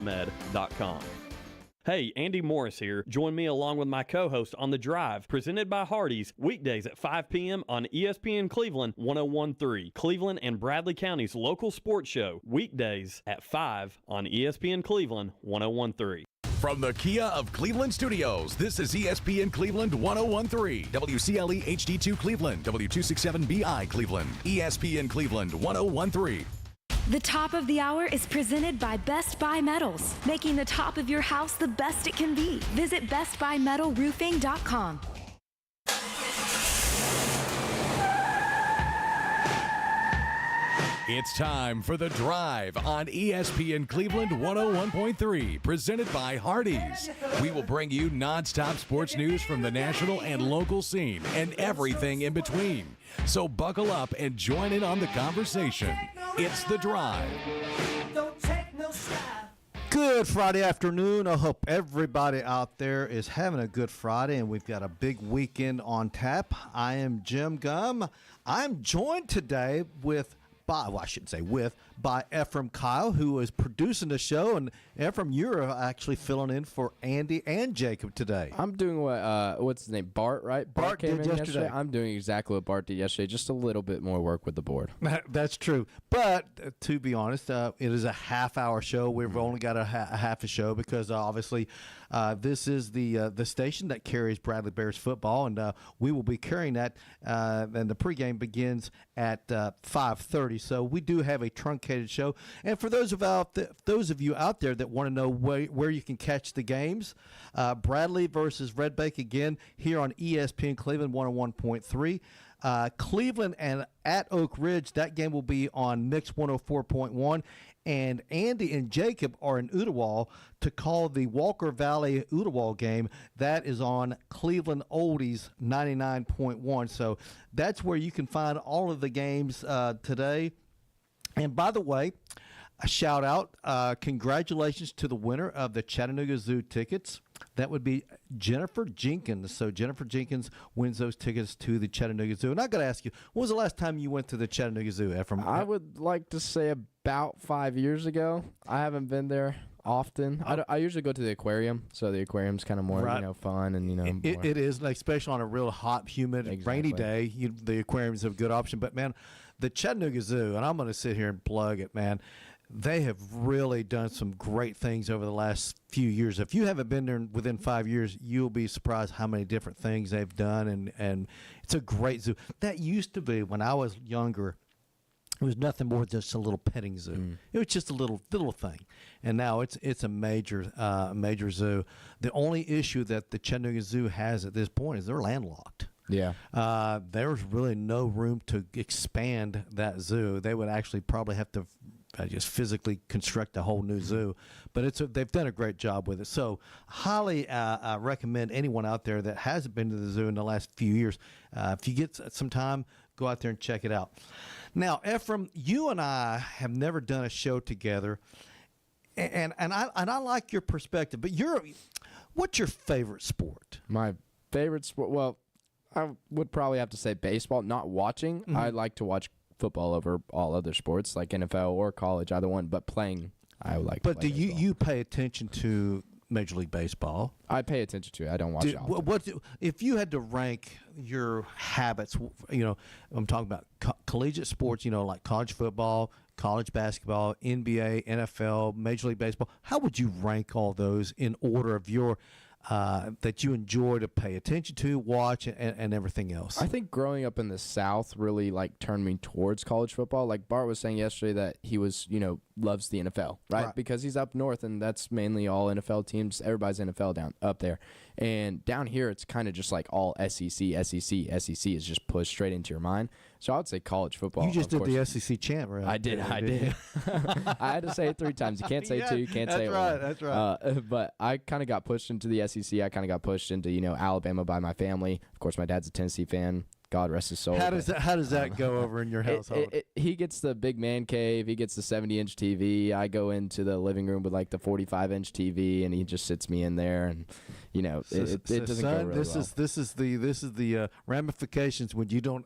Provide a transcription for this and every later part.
med.com. Hey, Andy Morris here. Join me along with my co-host on The Drive, presented by Hardees, weekdays at 5 p.m. on ESPN Cleveland 101.3, Cleveland and Bradley County's local sports show, weekdays at 5 on ESPN Cleveland 101.3. From the Kia of Cleveland Studios, this is ESPN Cleveland 101.3, WCLE HD2 Cleveland, W267BI Cleveland, ESPN Cleveland 101.3. The top of the hour is presented by Best Buy Metals, making the top of your house the best it can be. Visit bestbuymetalroofing.com. It's time for The Drive on ESPN Cleveland 101.3, presented by Hardees. We will bring you nonstop sports news from the national and local scene and everything in between. So buckle up and join in on the conversation. It's The Drive. Good Friday afternoon. I hope everybody out there is having a good Friday, and we've got a big weekend on tap. I am Jim Gum. I'm joined today by Ephraim Kyle, who is producing the show. And Ephraim, you're actually filling in for Andy and Jacob today. I'm doing what's his name? Bart, right? Bart came did in yesterday. I'm doing exactly what Bart did yesterday, just a little bit more work with the board. That's true. But to be honest, it is a half-hour show. We've only got a half a show because obviously this is the station that carries Bradley Bears football, and we will be carrying that. And the pregame begins at 5:30. So we do have a truncated show. And for those of you out there that want to know where you can catch the games, Bradley versus Red Bank again here on ESPN Cleveland 101.3. Cleveland and at Oak Ridge, that game will be on Mix 104.1. And Andy and Jacob are in Ooltewah to call the Walker Valley Ooltewah game. That is on Cleveland Oldies 99.1. So that's where you can find all of the games today. And by the way, a shout out, congratulations to the winner of the Chattanooga Zoo tickets. That would be Jennifer Jenkins. So Jennifer Jenkins wins those tickets to the Chattanooga Zoo. And I got to ask you, when was the last time you went to the Chattanooga Zoo, Ephraim? I would like to say about 5 years ago. I haven't been there often. I usually go to the aquarium, so the aquarium's kind of more fun and it is, like, especially on a real hot, humid, rainy day. The aquarium's a good option. But man, the Chattanooga Zoo, and I'm going to sit here and plug it, man. They have really done some great things over the last few years. If you haven't been there within 5 years, you'll be surprised how many different things they've done, and it's a great zoo. That used to be, when I was younger, it was nothing more than just a little petting zoo. It was just a little thing, and now it's a major zoo. The only issue that the Chattanooga Zoo has at this point is they're landlocked. Yeah. There's really no room to expand that zoo. They would actually probably have to just physically construct a whole new zoo, but they've done a great job with it. So highly recommend anyone out there that hasn't been to the zoo in the last few years, if you get some time, go out there and check it out. Now, Ephraim, you and I have never done a show together, and I like your perspective. But what's your favorite sport? My favorite sport, well, I would probably have to say baseball. Not watching, I like to watch football over all other sports, like NFL or college, either one. But playing, I would like. But to play do you pay attention to Major League Baseball? I pay attention to it. I don't watch it often. If you had to rank your habits, I'm talking about collegiate sports, like college football, college basketball, NBA, NFL, Major League Baseball, how would you rank all those in order of your that you enjoy to pay attention to, watch, and everything else? I think growing up in the South really turned me towards college football. Like Bart was saying yesterday that he was, loves the NFL, right? Because he's up north and that's mainly all NFL teams. Everybody's NFL down up there. And down here, it's kind of just like all SEC is just pushed straight into your mind. So I would say college football. You just did the SEC chant, right? I did. I had to say it 3 times. You can't say 2. You can't say it once. That's right. But I kind of got pushed into the SEC. I kind of got pushed into, Alabama by my family. Of course, my dad's a Tennessee fan. God rest his soul. How does that go over in your household? He gets the big man cave. He gets the 70-inch TV. I go into the living room with the 45-inch TV, and he just sits me in there, and it doesn't go really well. This is the ramifications when you don't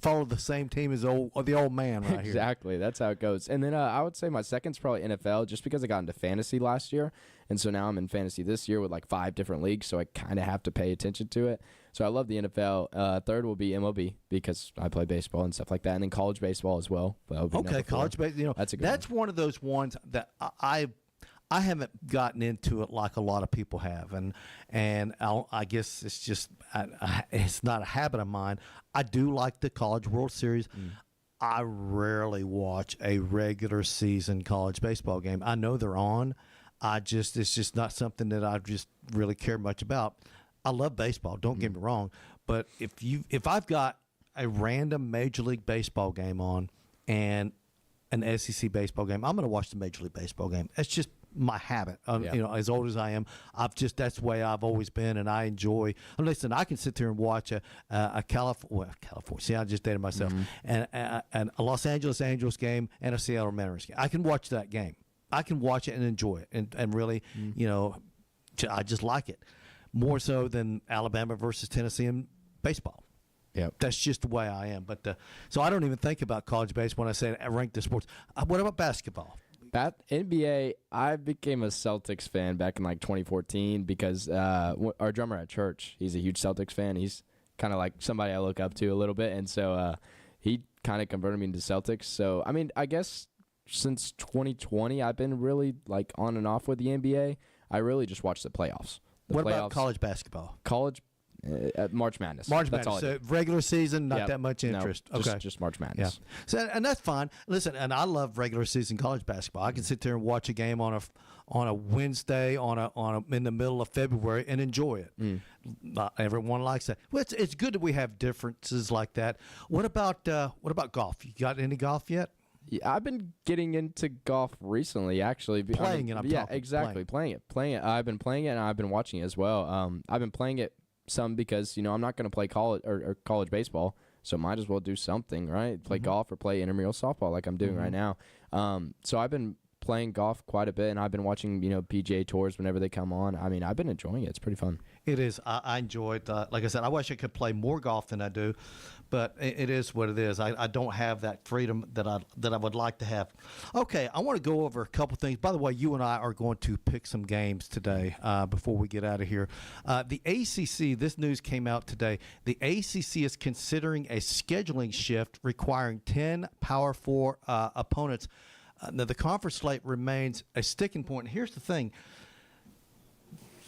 follow the same team as the old man right here. Exactly. That's how it goes. And then I would say my second's probably NFL, just because I got into fantasy last year. And so now I'm in fantasy this year with like 5 different leagues, so I kind of have to pay attention to it. So I love the NFL. Third will be MLB because I play baseball and stuff like that. And then college baseball as well. Okay, college baseball. That's one of those ones that I haven't gotten into it like a lot of people have, and I guess it's just it's not a habit of mine. I do like the College World Series. I rarely watch a regular season college baseball game. I know they're on. It's just not something that I just really care much about. I love baseball. Don't get me wrong, but if I've got a random Major League Baseball game on and an SEC baseball game, I'm going to watch the Major League Baseball game. It's just my habit. As old as I am, that's the way I've always been, and I enjoy. Listen, I can sit there and watch a California. See, I just dated myself, and a Los Angeles Angels game and a Seattle Mariners game. I can watch that game. I can watch it and enjoy it, and really, I just like it more so than Alabama versus Tennessee in baseball. Yeah, that's just the way I am. But so I don't even think about college baseball when I say I rank the sports. What about basketball? NBA, I became a Celtics fan back in like 2014 because our drummer at church, he's a huge Celtics fan. He's kind of like somebody I look up to a little bit, and so he kind of converted me into Celtics. So I mean, I guess since 2020, I've been really like on and off with the NBA. I really just watch the playoffs. What about college basketball? March Madness. That's all. So regular season, not that much interest. No, just March Madness. Yeah. So, and that's fine. Listen, and I love regular season college basketball. I can sit there and watch a game on a Wednesday in the middle of February and enjoy it. Not everyone likes that. Well, it's good that we have differences like that. What about golf? You got any golf yet? Yeah, I've been getting into golf recently, actually. Playing it, exactly. Playing it. I've been playing it, and I've been watching it as well. I've been playing it some because I'm not going to play college or college baseball, so might as well do something, right? Play golf or play intramural softball like I'm doing right now. So I've been playing golf quite a bit, and I've been watching PGA tours whenever they come on. I mean, I've been enjoying it. It's pretty fun. It is. I enjoy it. Like I said, I wish I could play more golf than I do, but it is what it is. I don't have that freedom that I would like to have. Okay, I want to go over a couple things. By the way, you and I are going to pick some games today before we get out of here. The ACC, this news came out today. The ACC is considering a scheduling shift requiring 10 Power 4 opponents. Now, the conference slate remains a sticking point. Here's the thing.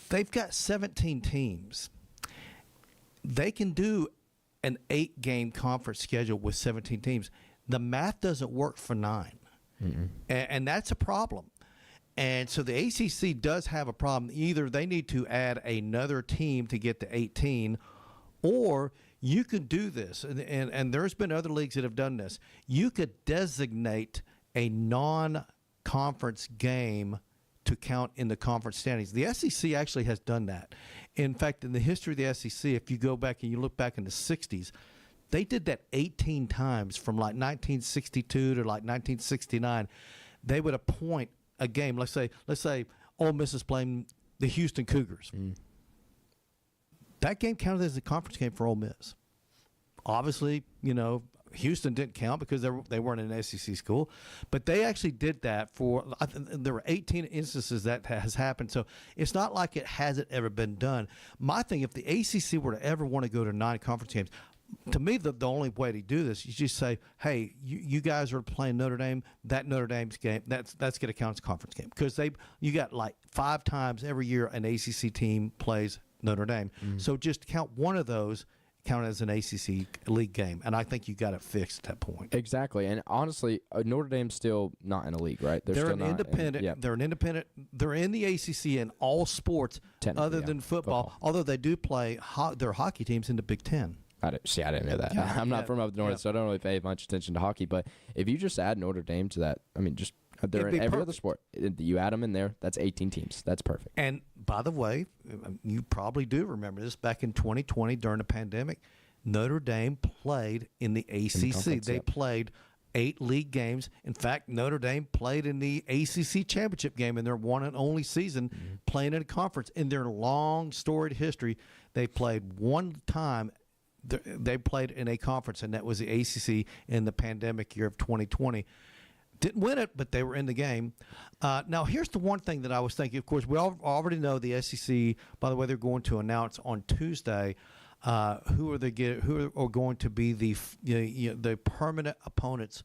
They've got 17 teams. They can do an 8-game conference schedule with 17 teams. The math doesn't work for 9. And that's a problem. And so the ACC does have a problem. Either they need to add another team to get to 18, or you could do this. And there's been other leagues that have done this. You could designate a non-conference game to count in the conference standings. The SEC actually has done that. In fact, in the history of the SEC, if you go back and you look back in the 60s, they did that 18 times from like 1962 to like 1969. They would appoint a game. Let's say Ole Miss is playing the Houston Cougars. That game counted as a conference game for Ole Miss. Obviously, Houston didn't count because they weren't an SEC school, but they actually did that there were 18 instances that has happened. So it's not like it hasn't ever been done. My thing, if the ACC were to ever want to go to 9 conference games, to me, the only way to do this is just say, hey, you guys are playing Notre Dame. That Notre Dame's game, that's going to count as a conference game because you got like 5 times every year an ACC team plays Notre Dame. So just count one of those. Count as an ACC league game, and I think you got it fixed at that point. Exactly, and honestly, Notre Dame's still not in a league, right? They're an independent. They're an independent. They're in the ACC in all sports other than football. Although they do play their hockey teams in the Big Ten. I didn't know that. I'm not from up north, so I don't really pay much attention to hockey. But if you just add Notre Dame to that, I mean, just they're in every other sport. You add them in there, that's 18 teams. That's perfect. And by the way, you probably do remember this. Back in 2020 during the pandemic, Notre Dame played in the ACC. They played 8 league games. In fact, Notre Dame played in the ACC championship game in their one and only season playing in a conference. In their long, storied history, they played one time they played in a conference, and that was the ACC in the pandemic year of 2020. Didn't win it, but they were in the game. Now, here's the one thing that I was thinking. Of course, we already know the SEC. By the way, they're going to announce on Tuesday who are going to be the permanent opponents,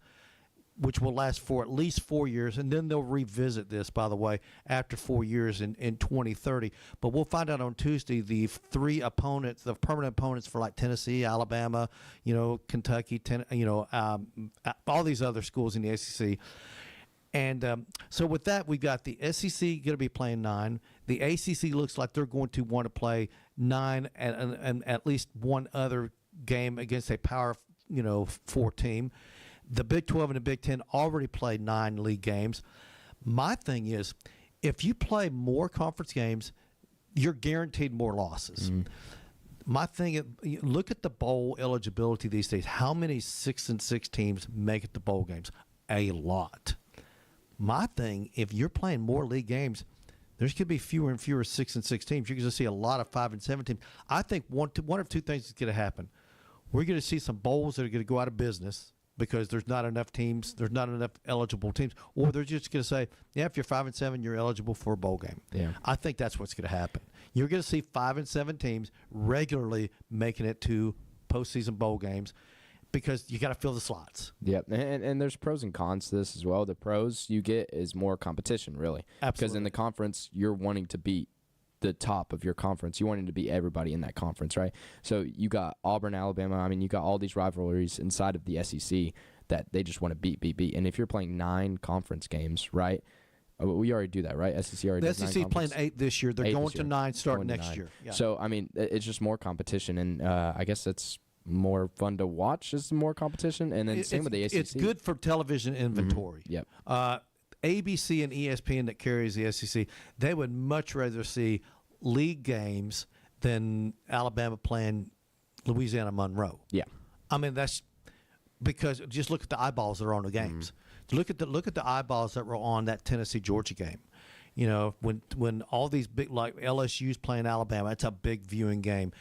which will last for at least 4 years, and then they'll revisit this, by the way, after 4 years in 2030. But we'll find out on Tuesday the three opponents, the permanent opponents for like Tennessee, Alabama, Kentucky, all these other schools in the SEC. And so with that, we've got the SEC going to be playing 9. The ACC looks like they're going to want to play 9 and at least one other game against a Power 4 team. The Big 12 and the Big 10 already played 9 league games. My thing is, if you play more conference games, you're guaranteed more losses. My thing is, look at the bowl eligibility these days. How many 6-6 teams make it to bowl games? A lot. My thing, if you're playing more league games, there's going to be fewer and fewer 6-6 teams. You're going to see a lot of 5-7 teams. I think one of two things is going to happen. We're going to see some bowls that are going to go out of business because there's not enough teams, there's not enough eligible teams, or they're just going to say, yeah, if you're 5-7, you're eligible for a bowl game. Yeah. I think that's what's going to happen. You're going to see 5-7 teams regularly making it to postseason bowl games because you got to fill the slots. Yep, and there's pros and cons to this as well. The pros you get is more competition, really. Absolutely. Because in the conference, you're wanting to beat the top of your conference. You wanted to beat everybody in that conference, right? So you got Auburn, Alabama. I mean, you got all these rivalries inside of the SEC that they just want to beat. And if you're playing 9 conference games, right? We already do that, right? SEC already The does 9 SEC playing 8 this year. They're going to 9 starting Going to next 9. year. Yeah. So, I mean, it's just more competition, and I guess it's more fun to watch as more competition. And then same with the SEC. It's good for television inventory. Yep. ABC and ESPN that carries the SEC, they would much rather see league games than Alabama playing Louisiana Monroe. Yeah. I mean, that's because just look at the eyeballs that are on the games. Look at the eyeballs that were on that Tennessee Georgia game. You know, when all these big, like LSU's playing Alabama, it's a big viewing game.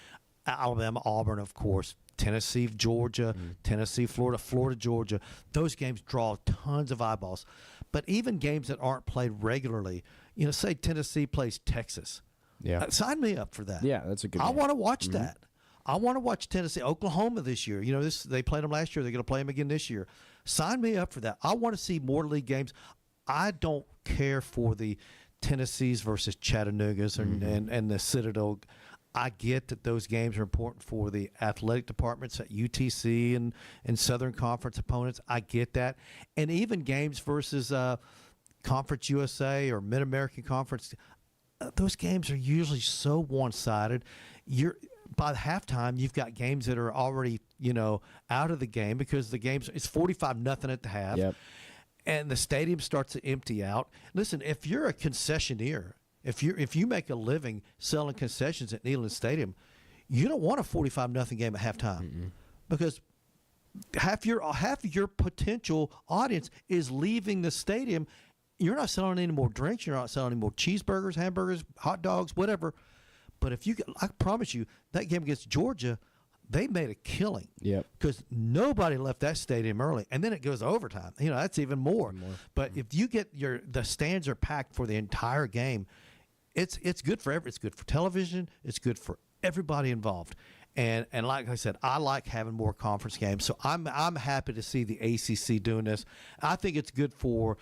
Alabama, Auburn, of course. Tennessee, Georgia, Tennessee, Florida, Florida, Georgia. Those games draw tons of eyeballs. But even games that aren't played regularly, say Tennessee plays Texas. Yeah. Sign me up for that. Yeah, that's a good I game. want to watch that. I want to watch Tennessee, Oklahoma this year. They played them last year. They're going to play them again this year. Sign me up for that. I want to see more league games. I don't care for the Tennessees versus Chattanoogas and the Citadel. I get that those games are important for the athletic departments at UTC and Southern Conference opponents. I get that. And even games versus Conference USA or Mid-American Conference, those games are usually so one-sided. By halftime, you've got games that are already, out of the game because the game's it's 45-0 at the half. Yep. And the stadium starts to empty out. Listen, if you're a concessionaire, if you make a living selling concessions at Neyland Stadium, you don't want a 45-0 game at halftime because half your potential audience is leaving the stadium. You're not selling any more drinks. You're not selling any more cheeseburgers, hamburgers, hot dogs, whatever. But I promise you, that game against Georgia, they made a killing. Yep. Because nobody left that stadium early, and then it goes overtime. That's even more. But if you get the stands are packed for the entire game, it's good for it's good for television. It's good for everybody involved. And like I said, I like having more conference games. So I'm happy to see the ACC doing this. I think it's good for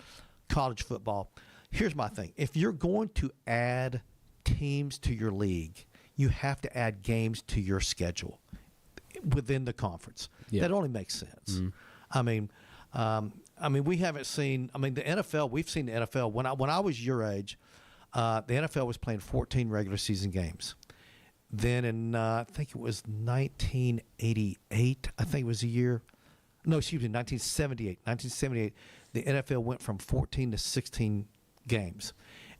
college football. Here's my thing: if you're going to add teams to your league, you have to add games to your schedule within the conference. Yeah. That only makes sense. I mean, we haven't seen. I mean, the NFL. We've seen the NFL when I was your age. The NFL was playing 14 regular season games. Then in I think it was 1988. I think it was a year. No, excuse me, 1978. 1978. The NFL went from 14 to 16 games,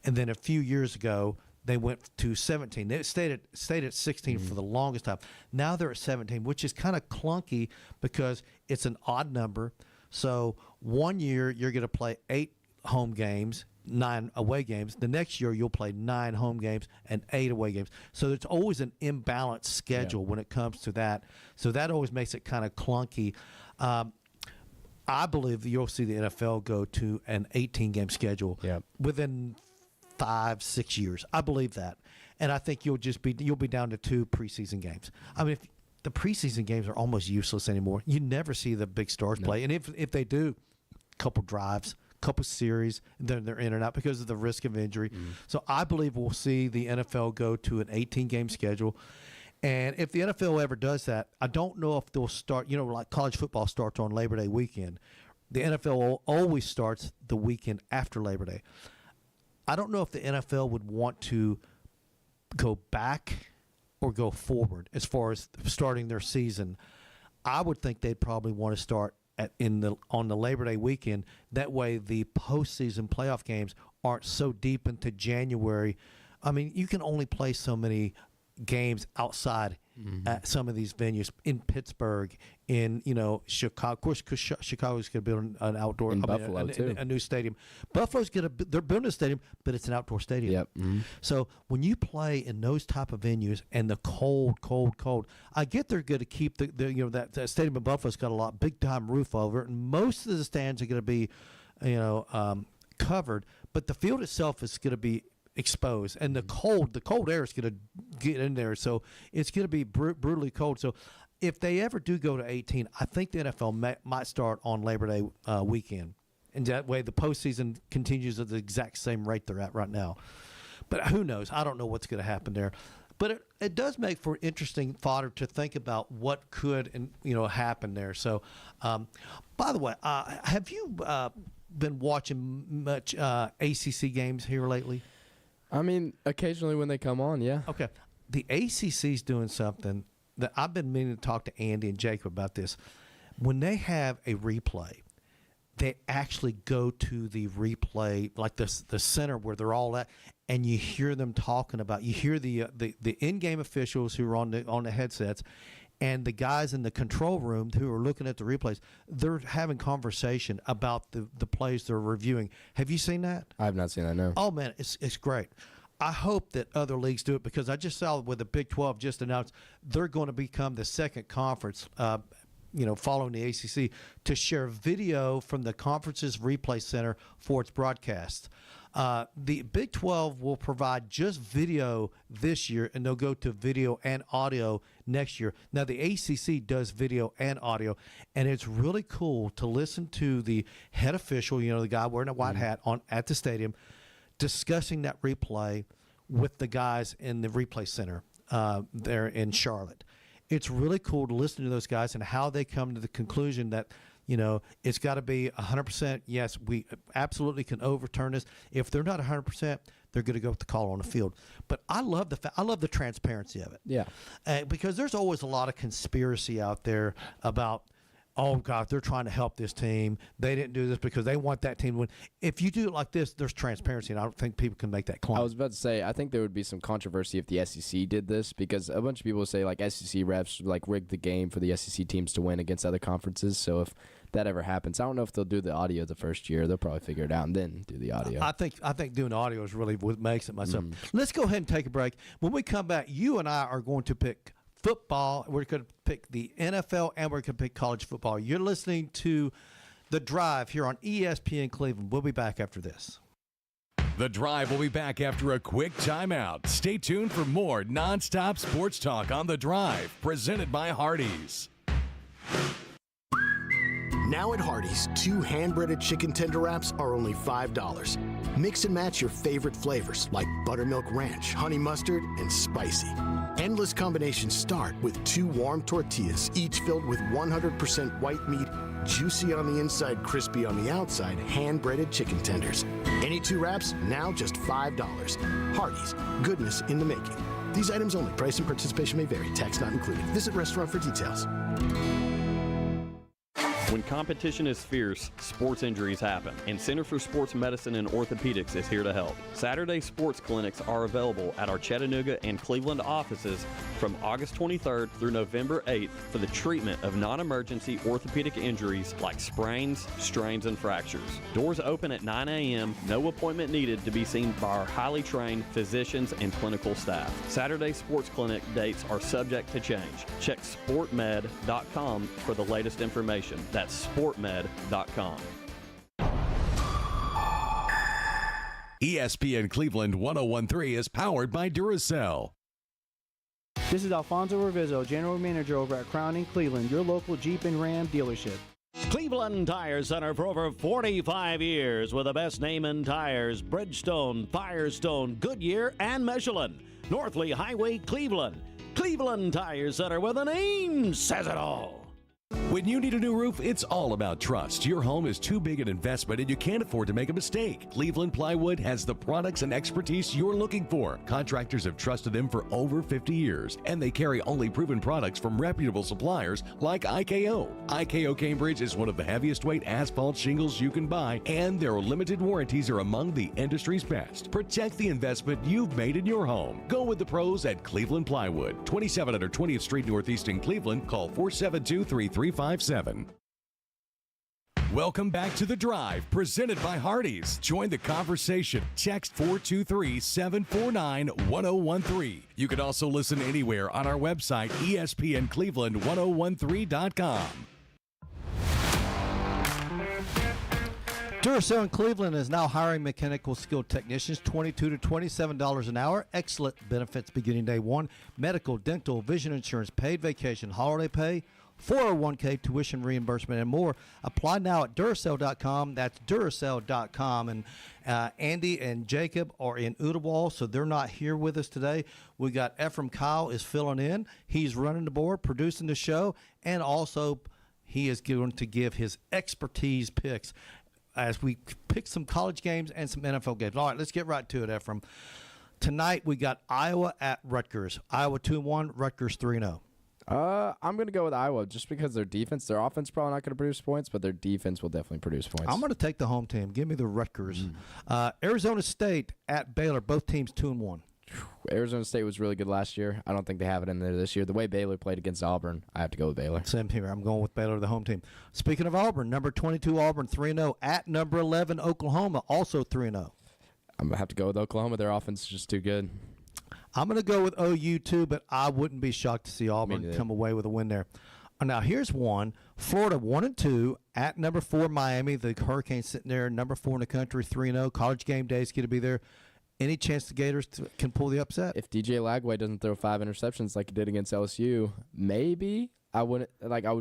and then a few years ago they went to 17. They stayed at 16 for the longest time. Now they're at 17, which is kind of clunky because it's an odd number. So one year you're going to play 8 home games. 9 away games. The next year you'll play 9 home games and 8 away games. So there's always an imbalanced schedule when it comes to that. So that always makes it kind of clunky. I believe that you'll see the NFL go to an 18-game schedule within 5-6 years. I believe that, and I think you'll be down to 2 preseason games. I mean, if the preseason games are almost useless anymore. You never see the big stars play, and if they do, a couple drives, couple series, then they're in and out because of the risk of injury. So I believe we'll see the NFL go to an 18-game schedule. And if the NFL ever does that, I don't know if they'll start, like college football starts on Labor Day weekend. The NFL always starts the weekend after Labor Day. I don't know if the NFL would want to go back or go forward as far as starting their season. I would think they'd probably want to start on the Labor Day weekend. That way the postseason playoff games aren't so deep into January. I mean, you can only play so many games outside at some of these venues in Pittsburgh, in Chicago. Of course, because Chicago's going to build an outdoor, Buffalo too, a new stadium. Buffalo's they're building a stadium, but it's an outdoor stadium. Yep. So when you play in those type of venues and the cold, I get they're going to keep that stadium in Buffalo's got a big time roof over it, and most of the stands are going to be, covered, but the field itself is going to be exposed, and the cold air is going to get in there, so it's going to be brutally cold. So if they ever do go to 18, I think the NFL might start on Labor Day weekend, and that way the postseason continues at the exact same rate they're at right now. But who knows? I don't know what's going to happen there. But it does make for interesting fodder to think about what could happen there. So, by the way, have you been watching much ACC games here lately? I mean, occasionally when they come on, yeah. Okay. The ACC's doing something that I've been meaning to talk to Andy and Jacob about this. When they have a replay, they actually go to the replay, like the center where they're all at, and you hear them talking about. You hear the in-game officials who are on the headsets, and the guys in the control room who are looking at the replays. They're having conversation about the plays they're reviewing. Have you seen that? I have not seen that, no. Oh, man, it's great. I hope that other leagues do it, because I just saw with the Big 12 just announced they're going to become the second conference, following the ACC, to share video from the conference's replay center for its broadcast. The Big 12 will provide just video this year, and they'll go to video and audio next year. Now, the ACC does video and audio, and it's really cool to listen to the head official, the guy wearing a white hat at the stadium, discussing that replay with the guys in the replay center there in Charlotte. It's really cool to listen to those guys and how they come to the conclusion that, it's got to be 100%. Yes, we absolutely can overturn this. If they're not 100%, they're going to go with the call on the field. But I love the transparency of it. Yeah. Because there's always a lot of conspiracy out there about, oh, God, they're trying to help this team. They didn't do this because they want that team to win. If you do it like this, there's transparency, and I don't think people can make that claim. I was about to say, I think there would be some controversy if the SEC did this, because a bunch of people say, SEC refs, rigged the game for the SEC teams to win against other conferences. So if that ever happens, I don't know if they'll do the audio the first year. They'll probably figure it out and then do the audio. I think doing audio is really what makes it myself. Let's go ahead and take a break. When we come back, you and I are going to pick football. We're going to pick the NFL, and we're going to pick college football. You're listening to The Drive here on ESPN Cleveland. We'll be back after this. The Drive will be back after a quick timeout. Stay tuned for more nonstop sports talk on The Drive, presented by Hardees. Now at Hardees, 2 hand-breaded chicken tender wraps are only $5. Mix and match your favorite flavors like buttermilk ranch, honey mustard, and spicy. Endless combinations start with 2 warm tortillas, each filled with 100% white meat, juicy on the inside, crispy on the outside, hand-breaded chicken tenders. Any 2 wraps, now just $5. Hardees, goodness in the making. These items only. Price and participation may vary. Tax not included. Visit restaurant for details. When competition is fierce, sports injuries happen, and Center for Sports Medicine and Orthopedics is here to help. Saturday sports clinics are available at our Chattanooga and Cleveland offices from August 23rd through November 8th for the treatment of non-emergency orthopedic injuries like sprains, strains, and fractures. Doors open at 9 a.m. No appointment needed to be seen by our highly trained physicians and clinical staff. Saturday sports clinic dates are subject to change. Check sportmed.com for the latest information. That's sportmed.com. ESPN Cleveland 101.3 is powered by Duracell. This is Alfonso Revizzo, General Manager over at Crowning Cleveland, your local Jeep and Ram dealership. Cleveland Tire Center for over 45 years with the best name in tires: Bridgestone, Firestone, Goodyear, and Michelin. Northley Highway, Cleveland. Cleveland Tire Center, where the name says it all. When you need a new roof, it's all about trust. Your home is too big an investment and you can't afford to make a mistake. Cleveland Plywood has the products and expertise you're looking for. Contractors have trusted them for over 50 years, and they carry only proven products from reputable suppliers like IKO. IKO Cambridge is one of the heaviest weight asphalt shingles you can buy, and their limited warranties are among the industry's best. Protect the investment you've made in your home. Go with the pros at Cleveland Plywood, 2700 20th Street Northeast in Cleveland. Call 472-3357. Welcome back to The Drive, presented by Hardees. Join the conversation. Text 423-749-1013. You can also listen anywhere on our website, ESPNCleveland1013.com. Duracell in Cleveland is now hiring mechanical skilled technicians, $22 to $27 an hour. Excellent benefits beginning day one. Medical, dental, vision insurance, paid vacation, holiday pay, 401k, tuition reimbursement, and more. Apply now at Duracell.com. That's Duracell.com. And Andy and Jacob are in Udawal, so they're not here with us today. We got Ephraim Kyle is filling in. He's running the board, producing the show, and also he is going to give his expertise picks as we pick some college games and some NFL games. All right, let's get right to it, Ephraim. Tonight we got Iowa at Rutgers. Iowa 2-1, Rutgers 3-0. I'm going to go with Iowa just because their offense probably not going to produce points, but their defense will definitely produce points. I'm going to take the home team. Give me the Rutgers. Arizona State at Baylor, both teams 2-1. Arizona State was really good last year. I don't think they have it in there this year. The way Baylor played against Auburn, I have to go with Baylor. Same here. I'm going with Baylor, the home team. Speaking of Auburn, number 22 Auburn 3-0 at number 11 Oklahoma, also 3-0. I'm going to have to go with Oklahoma. Their offense is just too good. I'm going to go with OU too, but I wouldn't be shocked to see Auburn come away with a win there. Now, here's one. Florida 1-2 at number 4 Miami. The Hurricanes sitting there, number 4 in the country, 3-0. College game day is going to be there. Any chance the Gators can pull the upset? If DJ Lagway doesn't throw 5 interceptions like he did against LSU, maybe. I would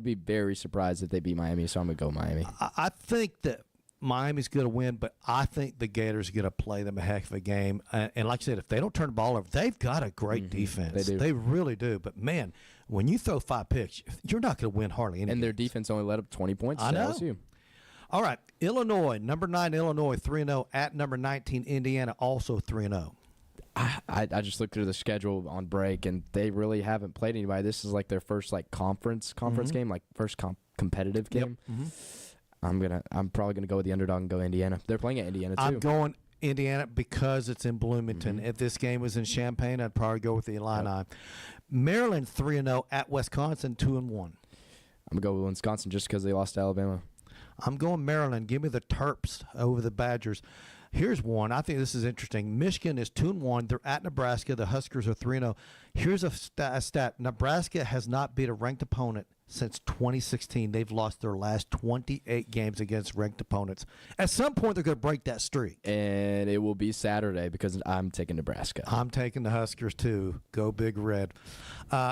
be very surprised if they beat Miami, so I'm going to go Miami. I think that Miami's going to win, but I think the Gators are going to play them a heck of a game. And like I said, if they don't turn the ball over, they've got a great defense. They do. They really do. But, man, when you throw 5 picks, you're not going to win hardly any And their games. defense only let up 20 points to LSU. All right, Illinois, number 9 Illinois, 3-0 at number 19 Indiana, also 3-0. I just looked through the schedule on break, and they really haven't played anybody. This is like their first conference game, like first competitive game. Yep. I'm probably gonna go with the underdog and go Indiana. They're playing at Indiana too. I'm going Indiana because it's in Bloomington. If this game was in Champaign, I'd probably go with the Illini. Yep. Maryland 3-0 at Wisconsin 2-1. I'm gonna go with Wisconsin just because they lost to Alabama. I'm going Maryland. Give me the Terps over the Badgers. Here's one. I think this is interesting. Michigan is 2-1. They're at Nebraska. The Huskers are 3-0. Here's a stat. Nebraska has not beat a ranked opponent since 2016. They've lost their last 28 games against ranked opponents. At some point, they're going to break that streak. And it will be Saturday because I'm taking Nebraska. I'm taking the Huskers, too. Go Big Red.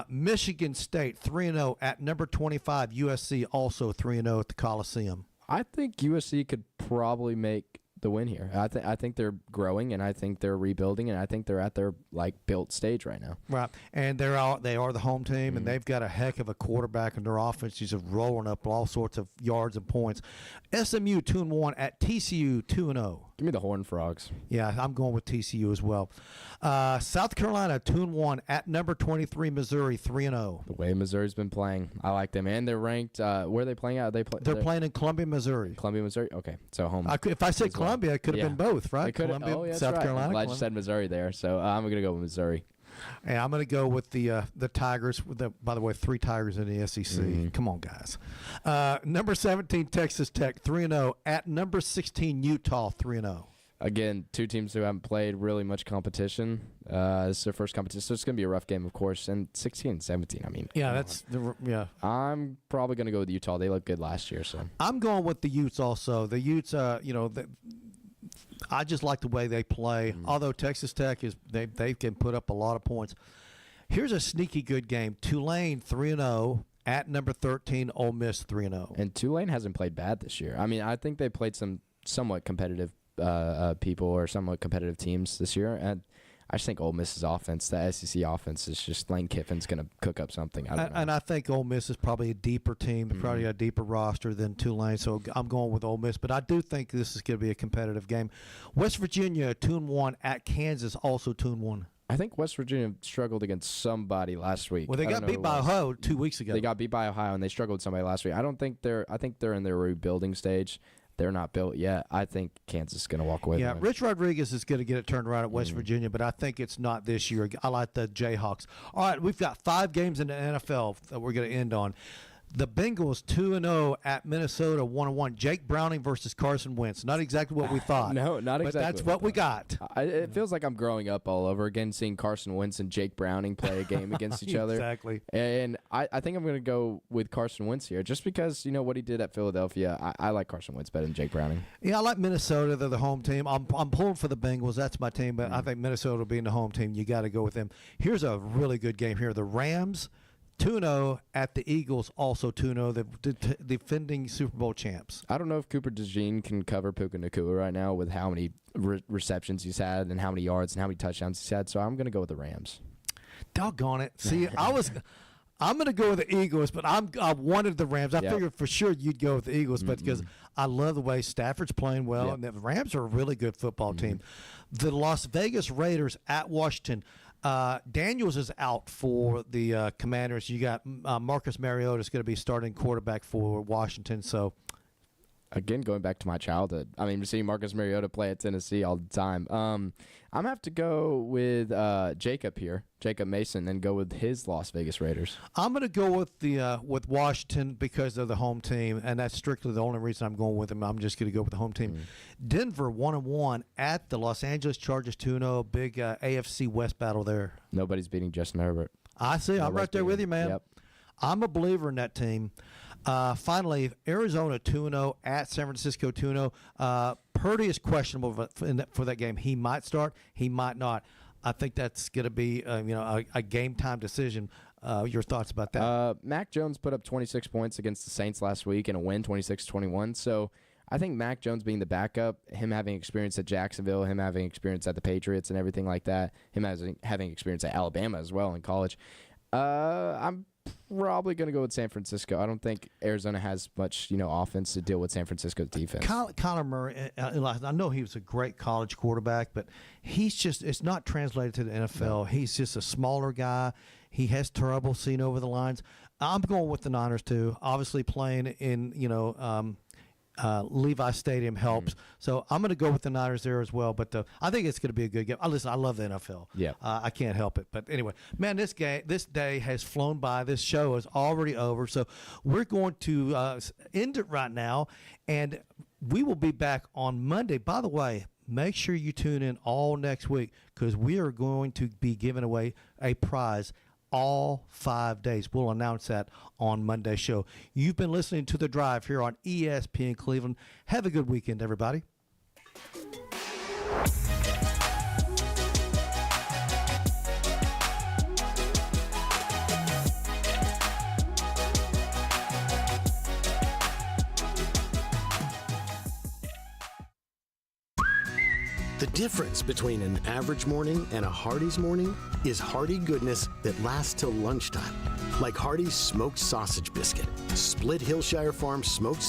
Michigan State, 3-0 at number 25. USC also 3-0 at the Coliseum. I think USC could probably make the win here. I think they're growing, and I think they're rebuilding, and I think they're at their built stage right now. Right, and they are the home team, and they've got a heck of a quarterback, and their offense is rolling up all sorts of yards and points. SMU 2-1 at TCU 2-0. Give me the Horned Frogs. Yeah, I'm going with TCU as well. South Carolina 2-1 at number 23 Missouri 3-0. The way Missouri's been playing, I like them, and they're ranked. Where are they playing at? They're playing in Columbia, Missouri. Columbia, Missouri. Okay, so home. If I said Columbia, it could have been both, right? Columbia, South Carolina. I'm glad you said Missouri there. So I'm gonna go with Missouri. And I'm going to go with the Tigers. By the way, 3 Tigers in the SEC. Come on, guys. Number 17, Texas Tech, 3-0. At number 16, Utah, 3-0. Again, 2 teams who haven't played really much competition. This is their first competition, so it's going to be a rough game, of course. And 16 and 17, I mean. Yeah, I'm probably going to go with Utah. They looked good last year. So I'm going with the Utes also. The Utes, I just like the way they play. Although Texas Tech they can put up a lot of points. Here's a sneaky good game. Tulane 3-0 at number 13. Ole Miss 3-0. And Tulane hasn't played bad this year. I mean, I think they played some somewhat competitive people or somewhat competitive teams this year, and I just think Ole Miss's offense, the SEC offense, is just Lane Kiffin's going to cook up something. I don't know. And I think Ole Miss is probably a deeper team, probably a deeper roster than Tulane, so I'm going with Ole Miss. But I do think this is going to be a competitive game. West Virginia 2-1 at Kansas, also 2-1. I think West Virginia struggled against somebody last week. Well, they got beat by Ohio 2 weeks ago. They got beat by Ohio, and they struggled with somebody last week. I think they're in their rebuilding stage. They're not built yet. I think Kansas is going to walk away. Yeah, Rich Rodriguez is going to get it turned around at West Virginia, but I think it's not this year. I like the Jayhawks. All right, we've got 5 games in the NFL that we're going to end on. The Bengals 2-0 at Minnesota 1-1. Jake Browning versus Carson Wentz. Not exactly what we thought. No, not exactly. But that's what we got. It feels like I'm growing up all over again, seeing Carson Wentz and Jake Browning play a game against each other. Exactly. And I think I'm going to go with Carson Wentz here, just because what he did at Philadelphia. I like Carson Wentz better than Jake Browning. Yeah, I like Minnesota. They're the home team. I'm pulling for the Bengals. That's my team, but I think Minnesota will be in the home team. You got to go with them. Here's a really good game here. The Rams 2-0 at the Eagles, also 2-0, the defending Super Bowl champs. I don't know if Cooper DeJean can cover Puka Nacua right now with how many receptions he's had and how many yards and how many touchdowns he's had, so I'm going to go with the Rams. Doggone it. See, I'm going to go with the Eagles, but I wanted the Rams. I figured for sure you'd go with the Eagles, but because I love the way Stafford's playing well, and the Rams are a really good football team. The Las Vegas Raiders at Washington. Daniels is out for the Commanders. You got Marcus Mariota is going to be starting quarterback for Washington. So, again, going back to my childhood, I mean, seeing Marcus Mariota play at Tennessee all the time. I'm going to have to go with Jacob Mason, and go with his Las Vegas Raiders. I'm going to go with Washington because they're the home team, and that's strictly the only reason I'm going with them. I'm just going to go with the home team. Denver 1-1 at the Los Angeles Chargers 2-0. Big AFC West battle there. Nobody's beating Justin Herbert. I see. I'm right there with you, man. Yep. I'm a believer in that team. Finally, Arizona 2-0 at San Francisco 2-0. Purdy is questionable for that game. He might start. He might not. I think that's going to be a game time decision. Your thoughts about that? Mac Jones put up 26 points against the Saints last week in a win, 26-21. So I think Mac Jones being the backup, him having experience at Jacksonville, him having experience at the Patriots and everything like that, him having experience at Alabama as well in college, I'm probably going to go with San Francisco. I don't think Arizona has much, offense to deal with San Francisco's defense. Kyler Murray, I know he was a great college quarterback, but it's not translated to the NFL. No. He's just a smaller guy. He has trouble seeing over the lines. I'm going with the Niners too. Obviously playing in, Levi Stadium helps. So I'm going to go with the Niners there as well. But I think it's going to be a good game. Listen, I love the NFL. Yeah. I can't help it. But anyway, man, this day has flown by. This show is already over. So we're going to end it right now. And we will be back on Monday. By the way, make sure you tune in all next week because we are going to be giving away a prize all 5 days. We'll announce that on Monday's show. You've been listening to The Drive here on ESPN Cleveland. Have a good weekend, everybody. The difference between an average morning and a Hardee's morning is hearty goodness that lasts till lunchtime. Like Hardee's smoked sausage biscuit, split Hillshire Farm smoked